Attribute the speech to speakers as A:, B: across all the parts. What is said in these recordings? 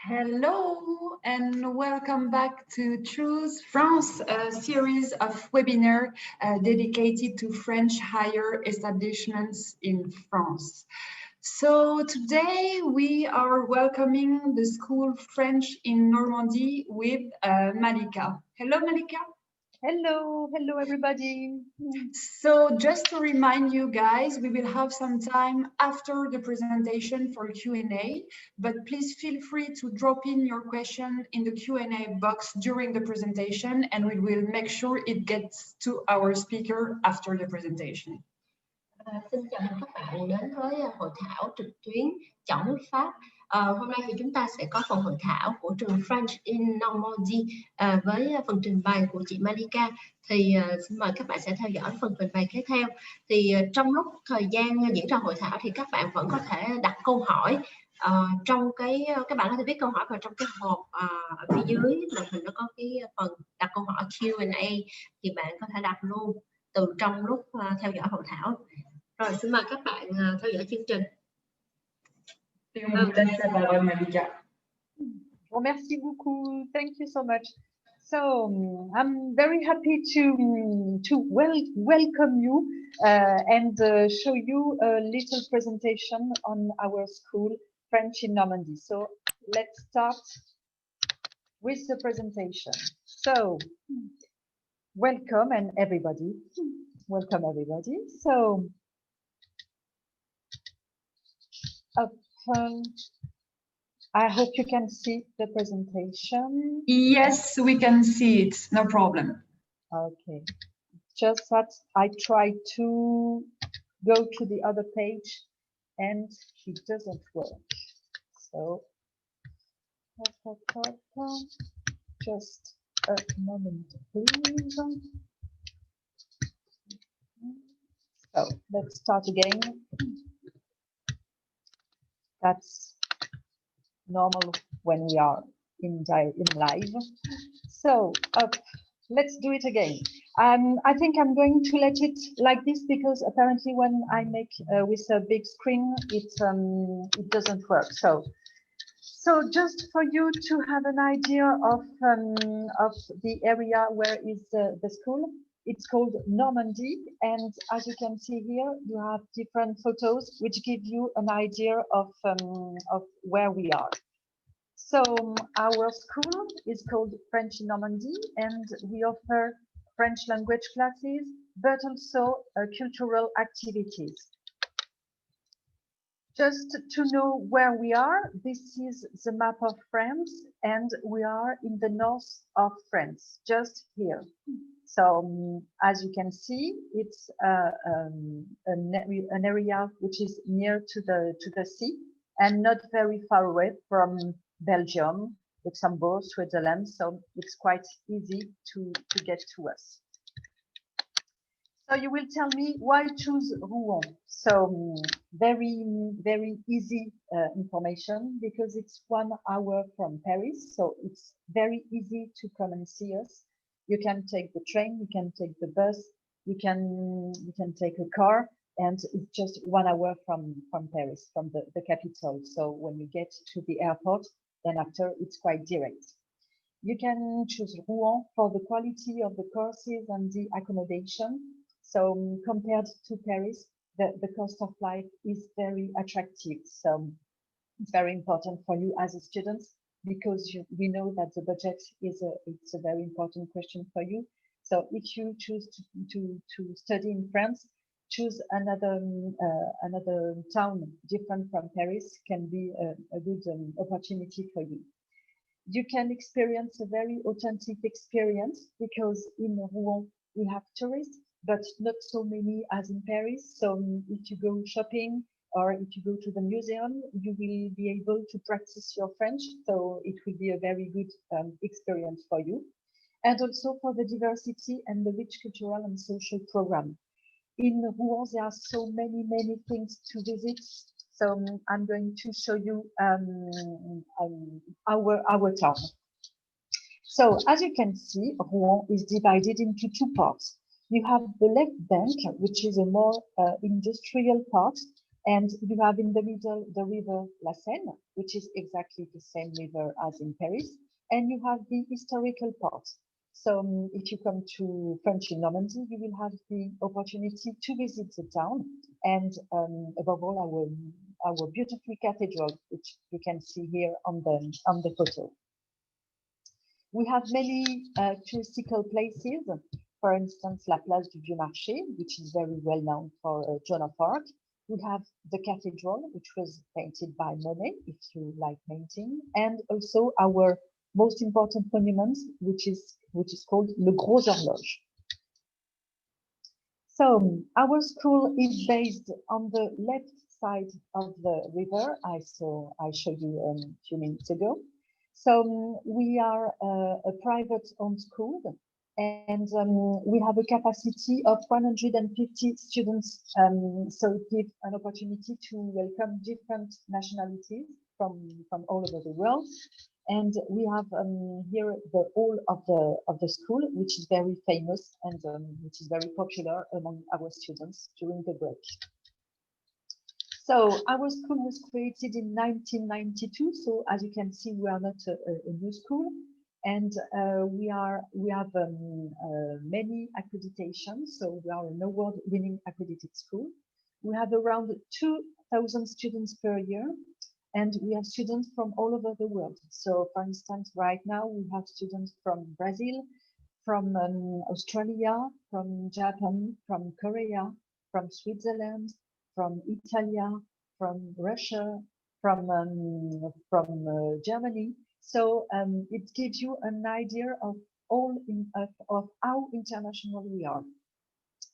A: Hello and welcome back to Choose France, a series of webinar dedicated to French higher establishments in France. So today we are welcoming the school French in Normandy with Malika. Hello Malika.
B: Hello everybody.
A: So just to remind you guys, we will have some time after the presentation for Q&A, but please feel free to drop in your question in the Q&A box during the presentation and we will make sure it gets to our speaker after the presentation.
C: Xin chào mừng các bạn đến với hội thảo trực tuyến chọn nước Pháp. Hôm nay thì chúng ta sẽ có phần hội thảo của trường French in Normandy với phần trình bày của chị Malika. Thì xin mời các bạn sẽ theo dõi phần trình bày kế theo. Thì trong lúc thời gian diễn ra hội thảo thì các bạn vẫn có thể đặt câu hỏi trong các bạn có thể viết câu hỏi vào trong cái hộp ở phía dưới màn hình, nó có cái phần đặt câu hỏi Q&A thì bạn có thể đặt luôn từ trong lúc theo dõi hội thảo. Rồi, xin mời các bạn theo dõi chương trình.
B: Well, merci beaucoup. Thank you so much. So I'm very happy to welcome you and show you a little presentation on our school, French in Normandy. So let's start with the presentation. So welcome and everybody. Welcome everybody. So I hope you can see the presentation.
A: Yes, we can see it, no problem.
B: Okay, just that I tried to go to the other page and it doesn't work. So just a moment, please. So let's start again. That's normal when we are in live. So let's do it again. I think I'm going to let it like this because apparently when I make with a big screen, it doesn't work. So just for you to have an idea of the area where is the school. It's called Normandy, and as you can see here, you have different photos which give you an idea of where we are. So our school is called French in Normandy, and we offer French language classes, but also cultural activities. Just to know where we are, this is the map of France, and we are in the north of France, just here. So as you can see, it's an area which is near to the sea and not very far away from Belgium, Luxembourg, Switzerland. So it's quite easy to get to us. So you will tell me why choose Rouen. So very easy information because it's 1 hour from Paris. So it's very easy to come and see us. You can take the train, you can take the bus, you can take a car, and it's just 1 hour from Paris, from the capital. So when you get to the airport, then after it's quite direct. You can choose Rouen for the quality of the courses and the accommodation. So compared to Paris, the cost of life is very attractive. So it's very important for you as a student, because we know that the budget is it's a very important question for you. So if you choose to study in France, choose another town different from Paris can be a good opportunity for you. You can experience a very authentic experience because in Rouen we have tourists, but not so many as in Paris. So if you go shopping, or if you go to the museum, you will be able to practice your French. So it will be a very good experience for you. And also for the diversity and the rich cultural and social program. In Rouen, there are so many things to visit. So I'm going to show you our town. So as you can see, Rouen is divided into 2 parts. You have the left bank, which is a more industrial part, And you have in the middle the river La Seine, which is exactly the same river as in Paris. And you have the historical part. So if you come to French in Normandy, you will have the opportunity to visit the town and above all our beautiful cathedral, which you can see here on the photo. We have many touristical places. For instance, La Place du Vieux Marché, which is very well known for Joan of Arc. We have the cathedral, which was painted by Monet, if you like painting, and also our most important monument, which is called Le Gros Horloge. So our school is based on the left side of the river. I showed you a few minutes ago. So we are a private-owned school, and we have a capacity of 150 students. So it gives an opportunity to welcome different nationalities from all over the world. And we have here the hall of the school, which is very famous and which is very popular among our students during the break. So our school was created in 1992. So as you can see, we are not a new school, and we have many accreditations. So we are an award-winning accredited school. We have around 2,000 students per year. And we have students from all over the world. So for instance, right now we have students from Brazil, from Australia, from Japan, from Korea, from Switzerland, from Italy, from Russia, from Germany. So it gives you an idea of how international we are.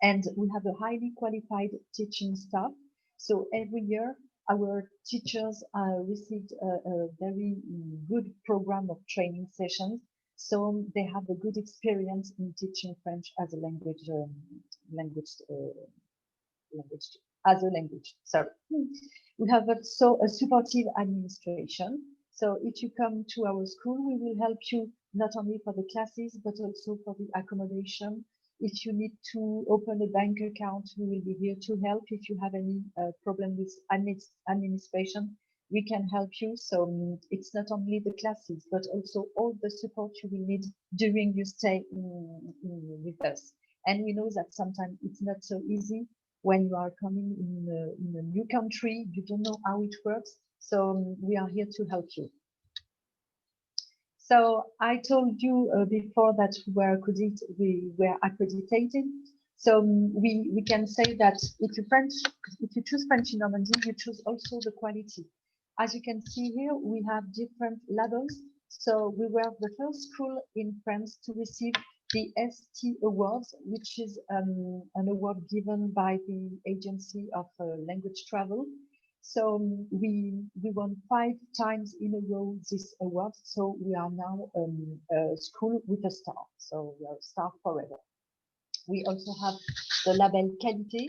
B: And we have a highly qualified teaching staff. So every year our teachers received a very good program of training sessions, so they have a good experience in teaching French as a language. Sorry. We have also a supportive administration. So if you come to our school, we will help you not only for the classes, but also for the accommodation. If you need to open a bank account, we will be here to help. If you have any problem with administration, we can help you. So it's not only the classes, but also all the support you will need during your stay with us. And we know that sometimes it's not so easy when you are coming in a new country, you don't know how it works. So we are here to help you. So I told you before that we were accredited. So we can say that if you choose French in Normandy, you choose also the quality. As you can see here, we have different levels. So we were the first school in France to receive the ST Awards, which is an award given by the Agency of Language Travel. So we won 5 times in a row this award. So we are now a school with a star. So we are a star forever. We also have the label Qualité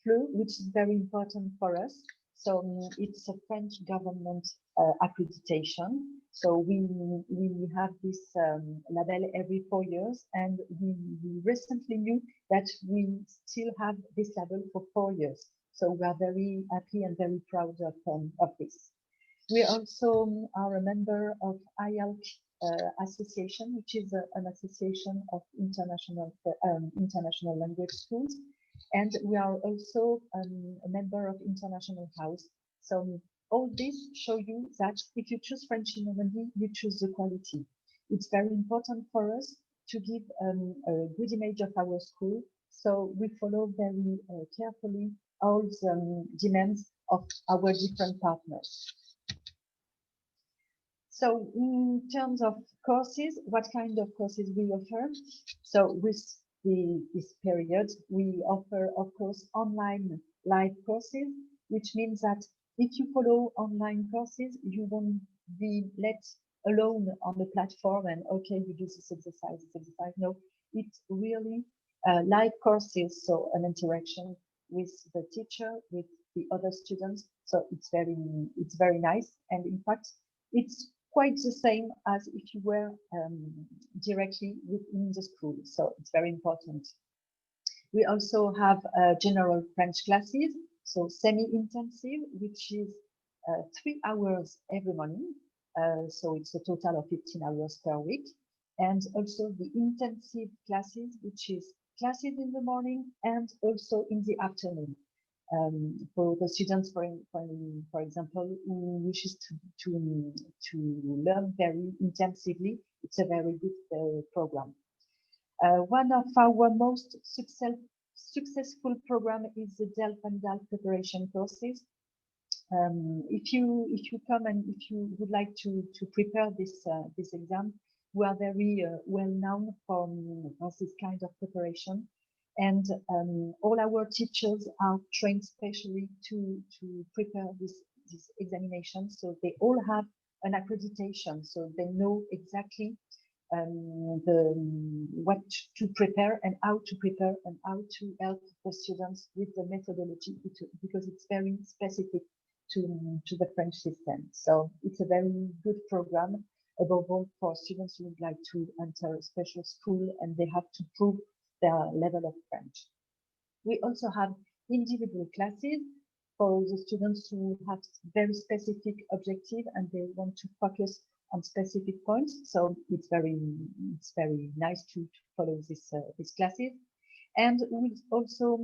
B: Fleu, which is very important for us. So it's a French government accreditation. So we have this label every 4 years, and we recently knew that we still have this label for 4 years. So we are very happy and very proud of this. We also are a member of IELC association, which is an association of international language schools. And we are also a member of International House. So all this show you that if you choose French in Normandy, you choose the quality. It's very important for us to give a good image of our school. So we follow very carefully all the demands of our different partners. So in terms of courses, what kind of courses we offer? So with this period, we offer, of course, online live courses, which means that if you follow online courses, you won't be let alone on the platform and, okay, you do this exercise. No, it's really live courses, so an interaction with the teacher, with the other students. So it's very nice. And in fact, it's quite the same as if you were directly within the school. So it's very important. We also have general French classes. So semi-intensive, which is 3 hours every morning. So it's a total of 15 hours per week. And also the intensive classes, which is classes in the morning and also in the afternoon. For the students, for example, who wishes to learn very intensively, it's a very good program. One of our most successful program is the DELF and DALF preparation courses. If you come and if you would like to prepare this exam, we are very well known for this kind of preparation, and all our teachers are trained specially to prepare this examination. So they all have an accreditation, so they know exactly what to prepare and how to prepare and how to help the students with the methodology, because it's very specific to the French system. So it's a very good program, above all for students who would like to enter a special school and they have to prove their level of French. We also have individual classes for the students who have very specific objective and they want to focus on specific points. So it's very nice to follow these classes. And we also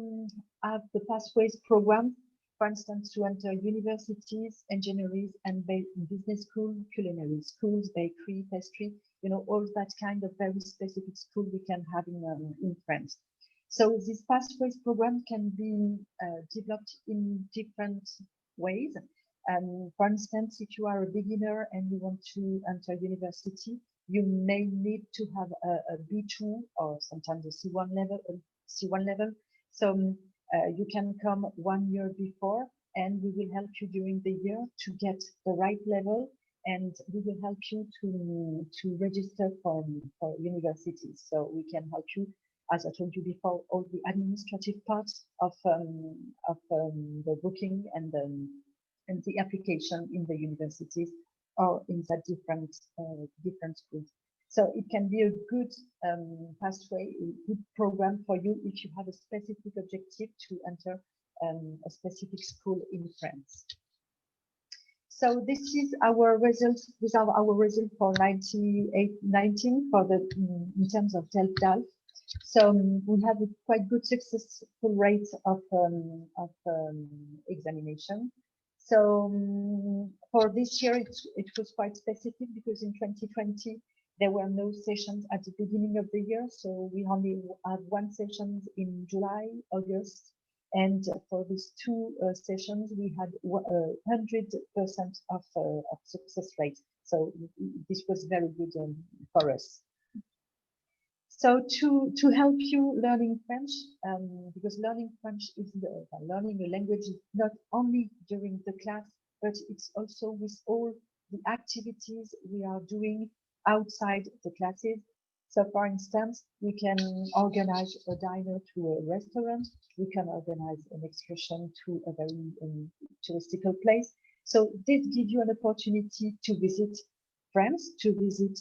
B: have the pathways program, for instance, to enter universities, engineering and business school, culinary schools, bakery, pastry, all that kind of very specific school we can have in France. So this pathways program can be developed in different ways. For instance, if you are a beginner and you want to enter university, you may need to have a B2 or sometimes a C1 level. So you can come 1 year before, and we will help you during the year to get the right level, and we will help you to register for universities. So we can help you, as I told you before, all the administrative parts of the booking and the application in the universities or in the different schools. So it can be a good pathway, a good program for you if you have a specific objective to enter a specific school in France. So this is our results. These are our results for 19 for the in terms of DELF. So we have a quite good successful rate of examination. So for this year, it was quite specific because in 2020 there were no sessions at the beginning of the year. So we only had one session in July, August. And for these two sessions, we had 100% of success rate. So this was very good for us. So to help you learning French, because learning French is learning a language is not only during the class, but it's also with all the activities we are doing outside the classes. So for instance, we can organize a dinner to a restaurant. We can organize an excursion to a very touristical place. So this gives you an opportunity to visit France, to visit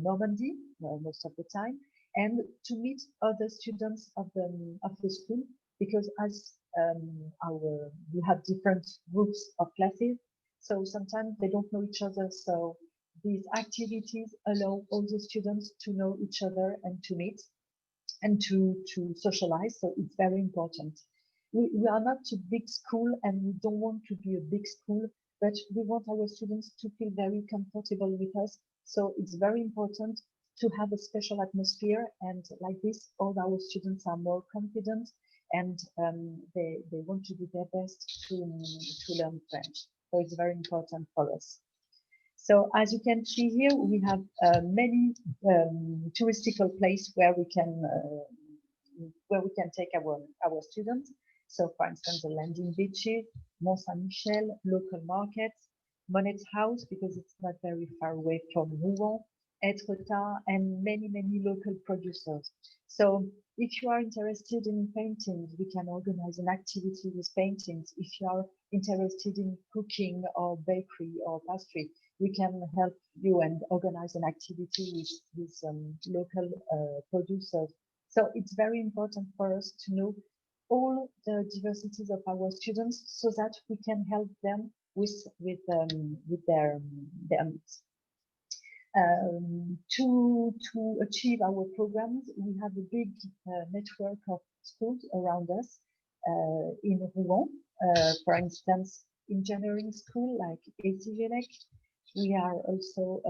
B: Normandy most of the time, and to meet other students of the school, because as we have different groups of classes, so sometimes they don't know each other. So these activities allow all the students to know each other and to meet and to socialize. So it's very important. We are not a big school and we don't want to be a big school, but we want our students to feel very comfortable with us. So it's very important to have a special atmosphere, and like this, all our students are more confident and they want to do their best to learn French. So it's very important for us. So as you can see here, we have many touristical places where we can take our students. So for instance, the landing beaches, Mont Saint-Michel, local markets, Monet's house, because it's not very far away from Rouen, Etretat, and many local producers. So if you are interested in paintings, we can organize an activity with paintings. If you are interested in cooking or bakery or pastry, we can help you and organize an activity with local producers. So it's very important for us to know all the diversities of our students so that we can help them with their needs. To achieve our programs, we have a big network of schools around us in Rouen. For instance, engineering school like ECGLEC. We are also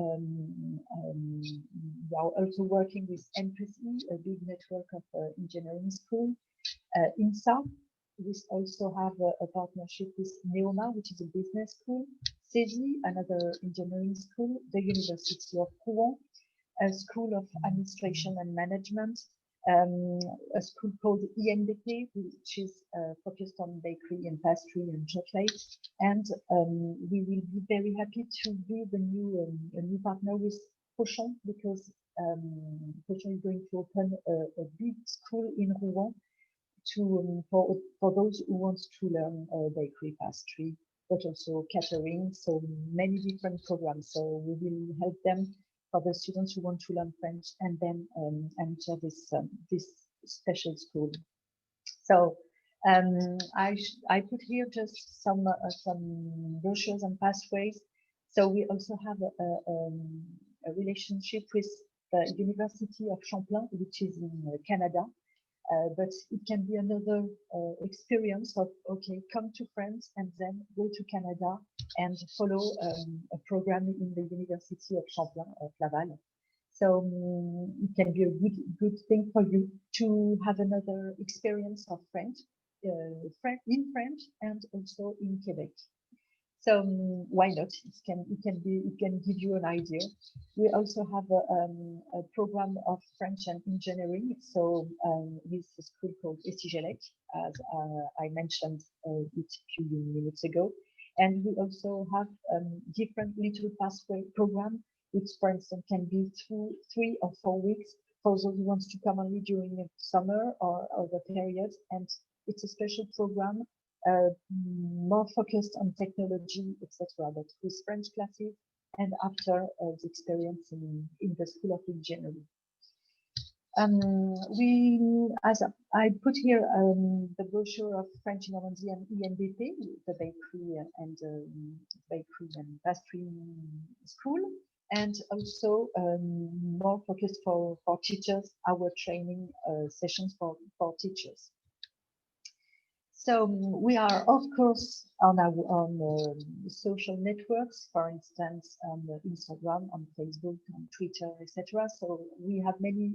B: working with NPC, a big network of engineering school. INSA, we also have a partnership with Neoma, which is a business school. CESI, another engineering school. The University of Rouen, a school of administration and management. A school called INDP, which is focused on bakery and pastry and chocolate. And we will be very happy to be a new partner with Pochon, because Pochon is going to open a big school in Rouen for those who want to learn bakery, pastry, but also catering. So many different programs. So we will help them for the students who want to learn French and then enter this special school. So I put here just some brochures and pathways. So we also have a relationship with the University of Champlain, which is in Canada. But it can be another experience of, okay, come to France and then go to Canada and follow a program in the University of Champlain of Laval. So it can be a good thing for you to have another experience of French, in French and also in Quebec. So why not? It can give you an idea. We also have a program of French and engineering. So with a school called ECGLEC, as I mentioned it a few minutes ago. And we also have different little pathway program, which for instance can be 3 or 4 weeks for those who want to come only during the summer or other periods. And it's a special program more focused on technology, etc., but with French classes and after the experience in the School of Engineering. As I put here the brochure of French Normandy and ENDP, the bakery and pastry school, and also more focused for teachers, our training sessions for teachers. So we are, of course, on social networks, for instance, on Instagram, on Facebook, on Twitter, etc. So we have many.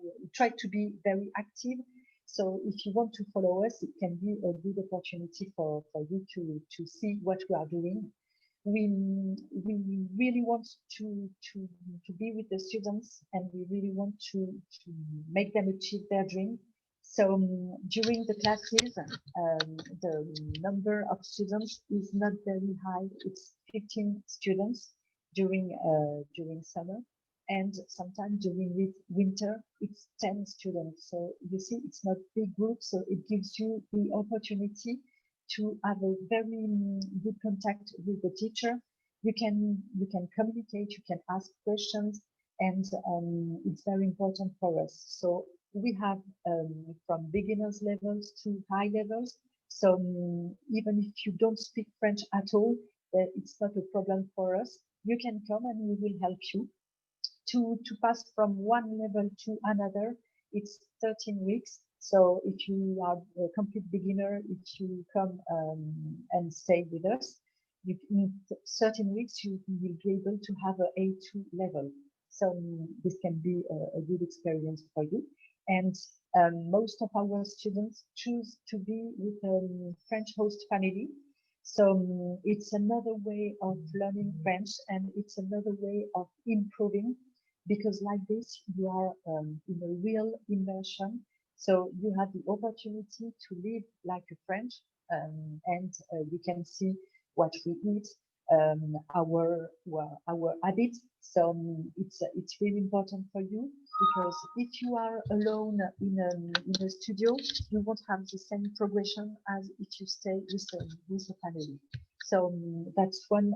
B: We try to be very active. So if you want to follow us, it can be a good opportunity for you to see what we are doing. We really want to be with the students, and we really want to make them achieve their dream. So during the classes, the number of students is not very high. It's 15 students during summer, and sometimes during winter it's 10 students. So you see, it's not big group, so it gives you the opportunity to have a very good contact with the teacher. You can communicate, you can ask questions, and it's very important for us. So we have from beginners levels to high levels. So even if you don't speak French at all, it's not a problem for us. You can come and we will help you to pass from one level to another. It's 13 weeks. So if you are a complete beginner, if you come and stay with us, in 13 weeks, you will be able to have an A2 level. So this can be a good experience for you. And most of our students choose to be with a French host family. So it's another way of learning French, and it's another way of improving, because like this, you are in a real immersion. So you have the opportunity to live like a French, and you can see what we eat, our habits. So it's really important for you, because if you are alone in a studio, you won't have the same progression as if you stay with a family. So that's one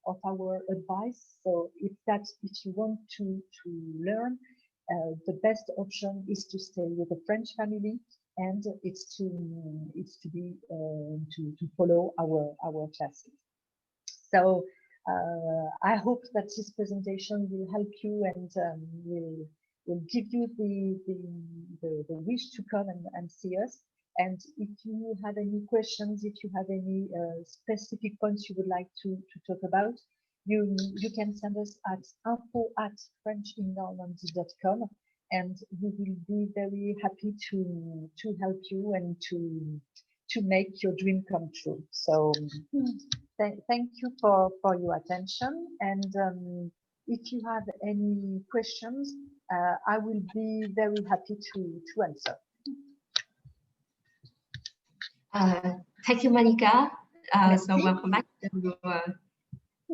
B: of our advice. So if you want to learn, the best option is to stay with a French family and it's to be to follow our classes. So I hope that this presentation will help you and will give you the wish to come and see us. And if you have any questions, if you have any specific points you would like to talk about, you can send us at info@frenchinnormandy.com, and we will be very happy to help you and to make your dream come true. So thank you for your attention. And if you have any questions, I will be very happy to answer.
C: Thank you, Monica. So welcome back to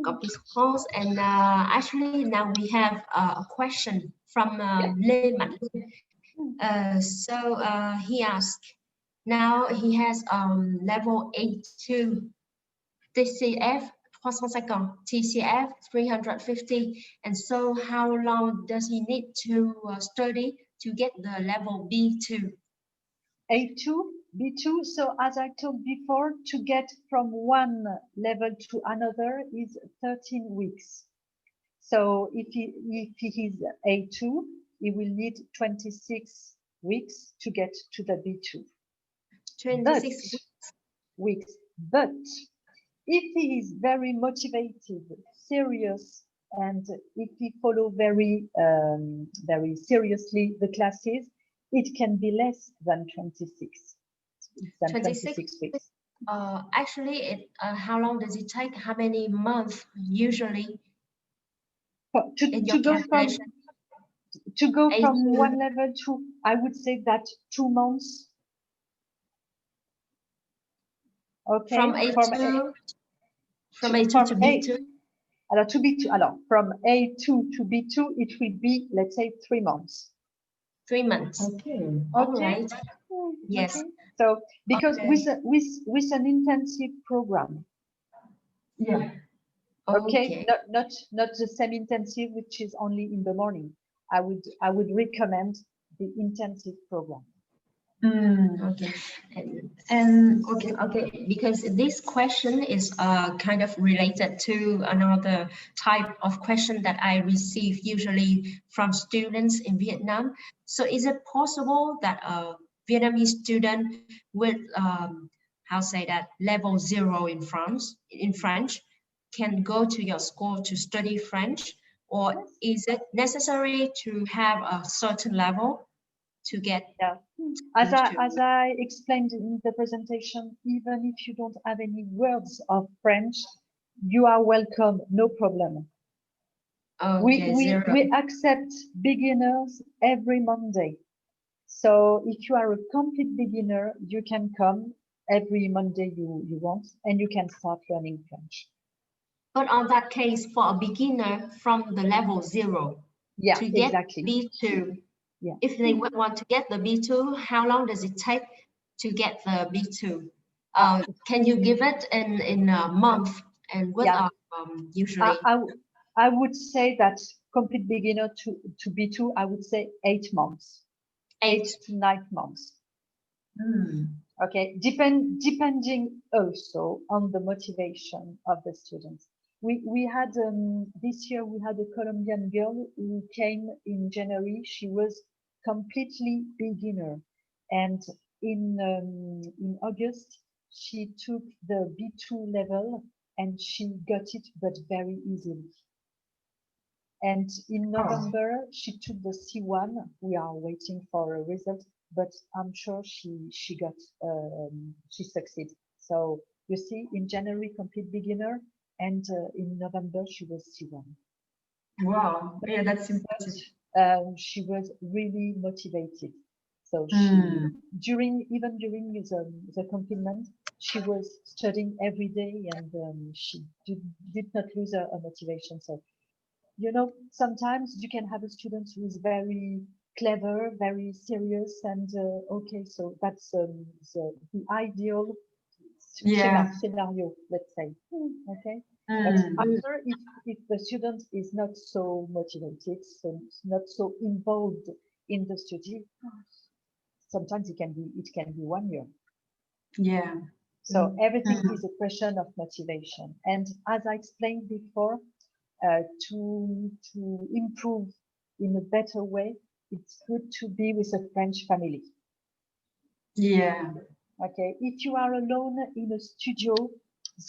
C: Campus France. And actually, now we have a question from Lê Mạnh Linh. So he asked, now he has level A2, TCF 350, TCF 350. And so how long does he need to study to get the level B2?
B: A2, B2. So as I told before, to get from one level to another is 13 weeks. So if he is A2, he will need 26 weeks to get to the B2.
C: 26
B: weeks. But if he is very motivated, serious, and if he follow very seriously the classes, it can be less than 26. 26 weeks.
C: Actually, how long does it take? How many months usually?
B: To go from one level to, I would say that 2 months. Okay.
C: From A2 to B2.
B: To B2. From A2 to B2, it will be, let's say, 3 months.
C: 3 months.
A: Okay.
C: All right. Yes.
B: Okay. So because with an intensive program.
A: Yeah.
B: Okay. Not the same intensive, which is only in the morning. I would recommend the intensive program.
C: Okay. And okay, because this question is kind of related to another type of question that I receive usually from students in Vietnam. So is it possible that a Vietnamese student with how say that level 0 in French can go to your school to study French, or is it necessary to have a certain level to get?
B: Yeah. As I explained in the presentation, even if you don't have any words of French, you are welcome, no problem.
C: Okay,
B: we accept beginners every Monday. So if you are a complete beginner, you can come every Monday you want, and you can start learning French.
C: But on that case, for a beginner from the level 0 to get B2, if they want to get the B2, how long does it take to get the B2? Can you give it in a month? And what are usually?
B: I would say that complete beginner to B2, I would say 8 months. 8 to 9 months. Okay, depending also on the motivation of the students. We had this year we had a Colombian girl who came in January. She was completely beginner, and in August she took the B2 level and she got it, but very easily. And in November she took the C1. We are waiting for a result, but I'm sure she got she succeeded. So you see, in January complete beginner, and in November she was C1.
A: Wow, yeah, that's impressive.
B: She was really motivated. So she even during the confinement, she was studying every day, and she did not lose her motivation. So, you know, sometimes you can have a student who is very clever, very serious, and okay, so that's the ideal scenario, let's say. Okay. But after, if the student is not so motivated, so not so involved in the study, sometimes it can be 1 year.
A: Yeah.
B: So everything is a question of motivation. And as I explained before, to improve in a better way, it's good to be with a French family.
A: Yeah.
B: Okay, if you are alone in a studio,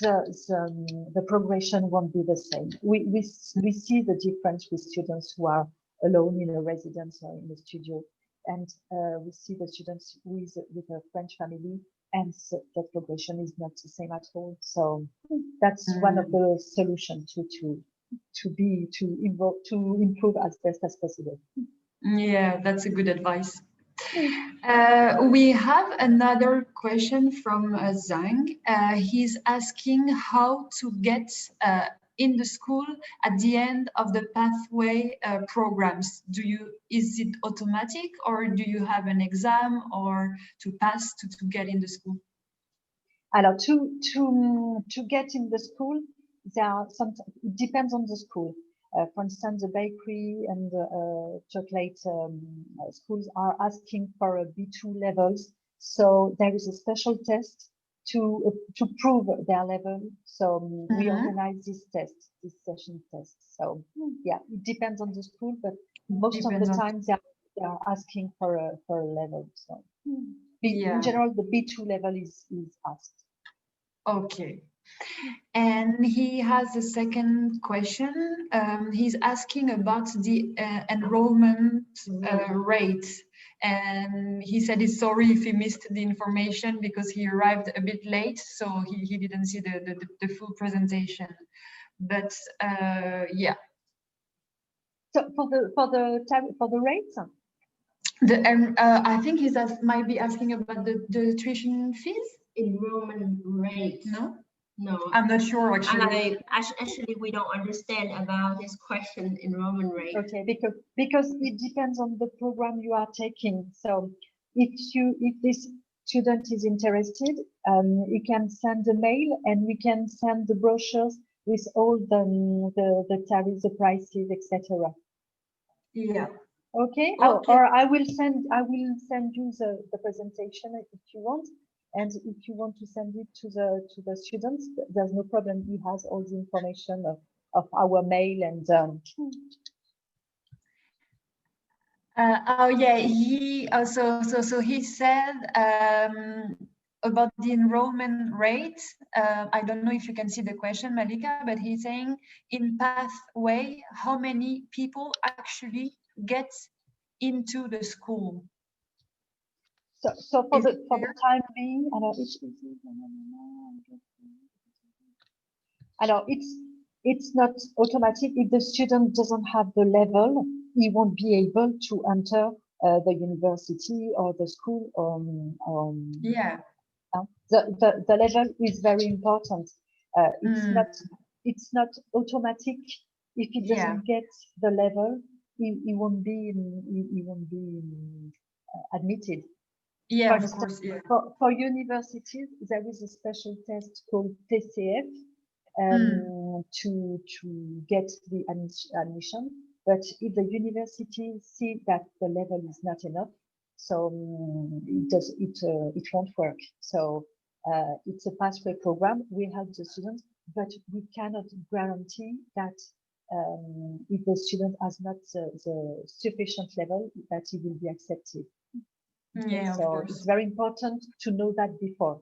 B: the progression won't be the same. We see the difference with students who are alone in a residence or in a studio, and we see the students with a French family, and so the progression is not the same at all. So that's one of the solutions to improve as best as possible.
A: Yeah, that's a good advice. We have another question from Zhang. He's asking how to get in the school at the end of the pathway programs. Is it automatic, or do you have an exam or to pass to get in the school?
B: Alors, to get in the school, it depends on the school. For instance, the bakery and chocolate schools are asking for a B2 levels. So there is a special test to prove their level. So we organize this session test. So yeah, it depends on the school, but most of the time they are asking for a level. So in general, the B2 level is asked.
A: Okay. And he has a second question. He's asking about the enrollment rate. And he said he's sorry if he missed the information because he arrived a bit late, so he didn't see the full presentation. But yeah.
B: So for the rates?
A: I think might be asking about the tuition fees?
C: Enrollment rate. No,
A: I'm not sure actually.
C: Actually, we don't understand about this question, enrollment rate.
B: Okay, because it depends on the program you are taking. So if this student is interested, you can send a mail and we can send the brochures with all the tariffs, the prices, etc.
A: Yeah.
B: Okay. Or I will send you the presentation if you want. And if you want to send it to the students, there's no problem. He has all the information of our mail and.
A: Oh yeah, he also so he said about the enrollment rate. I don't know if you can see the question, Malika, but he's saying in pathway, how many people actually get into the school?
B: So for the time being, it's not automatic. If the student doesn't have the level, he won't be able to enter the university or the school.
A: Yeah.
B: The level is very important. It's not automatic. If he doesn't get the level, he won't be admitted.
A: Yeah,
B: of
A: course. Yeah.
B: For universities, there is a special test called TCF to get the admission. But if the university see that the level is not enough, so it won't work. So it's a pathway program. We help the students, but we cannot guarantee that if the student has not the sufficient level, that he will be accepted.
A: Yeah,
B: so it's very important to know that before.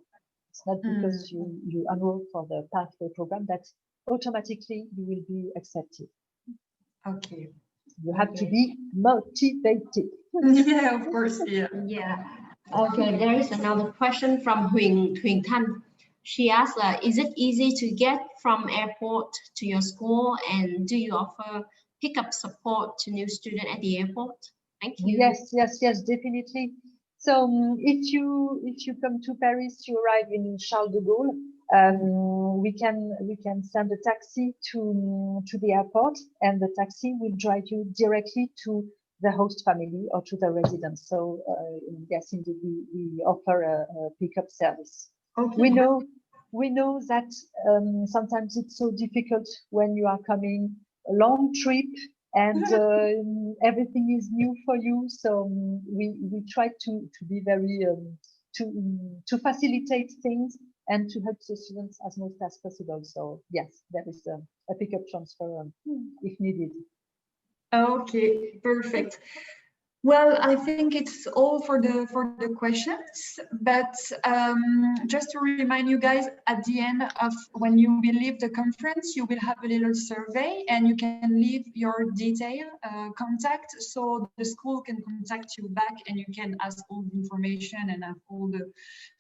B: It's not because you enroll for the pathway program that automatically you will be accepted.
A: Okay.
B: You have to be motivated.
A: Yeah, of course. Yeah.
C: Yeah. Okay, there is another question from Huỳnh Thanh. She asks, is it easy to get from airport to your school, and do you offer pickup support to new students at the airport? Thank you.
B: Yes, definitely. So if you come to Paris, you arrive in Charles de Gaulle. We can send a taxi to the airport, and the taxi will drive you directly to the host family or to the residence. So yes, indeed, we offer a pickup service.
A: Okay.
B: We know that sometimes it's so difficult when you are coming a long trip and everything is new for you. So we try to be very to facilitate things and to help the students as much as possible. So yes, there is a pickup transfer if needed.
A: Okay, perfect. Well, I think it's all for the questions, but just to remind you guys, at the end of when you will leave the conference, you will have a little survey, and you can leave your detail contact, so the school can contact you back, and you can ask all the information and have all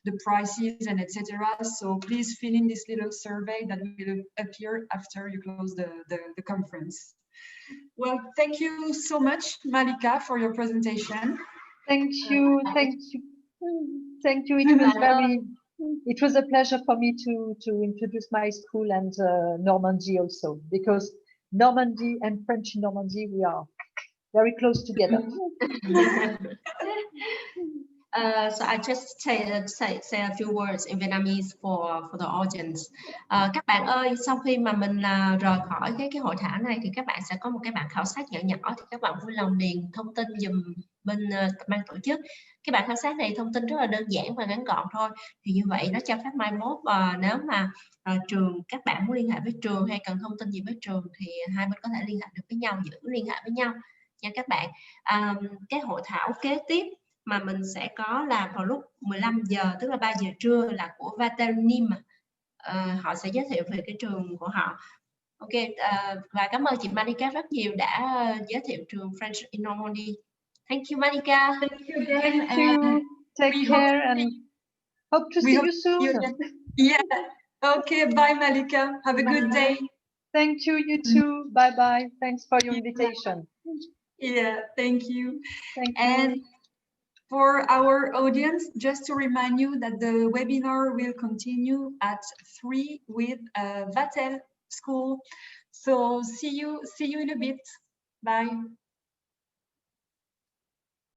A: the prices and etc. So please fill in this little survey that will appear after you close the conference. Well, thank you so much, Malika, for your presentation.
B: Thank you, thank you, thank you. It was a pleasure for me to introduce my school and Normandy also, because Normandy and French in Normandy, we are very close together.
C: So I just say a few words in Vietnamese for the audience. Các bạn ơi, sau khi mà mình rời khỏi cái hội thảo này thì các bạn sẽ có một cái bảng khảo sát nhỏ nhỏ, thì các bạn vui lòng điền thông tin dùm bên ban tổ chức. Cái bảng khảo sát này thông tin rất là đơn giản và ngắn gọn thôi. Thì như vậy nó cho phép mai mốt nếu mà trường các bạn muốn liên hệ với trường hay cần thông tin gì với trường thì hai bên có thể liên hệ được với nhau, giữ liên hệ với nhau nha các bạn. Cái hội thảo kế tiếp mà mình sẽ có là vào lúc 15 giờ, tức là 3 giờ trưa, là của Vaternim. Họ sẽ giới thiệu về cái trường của họ. Ok, và cảm ơn chị Malika rất nhiều đã giới thiệu trường French in Normandy. Thank you, Malika.
A: Thank you again.
B: Thank you. Take care and hope to see you soon.
A: Yeah. Okay. Bye, Malika. Have a good day.
B: Thank you. You too. Bye bye. Thanks for your invitation.
A: Yeah. Thank you.
B: Thank you.
A: And for our audience, just to remind you that the webinar will continue at 3 with Vatel School. So see you in a bit. Bye.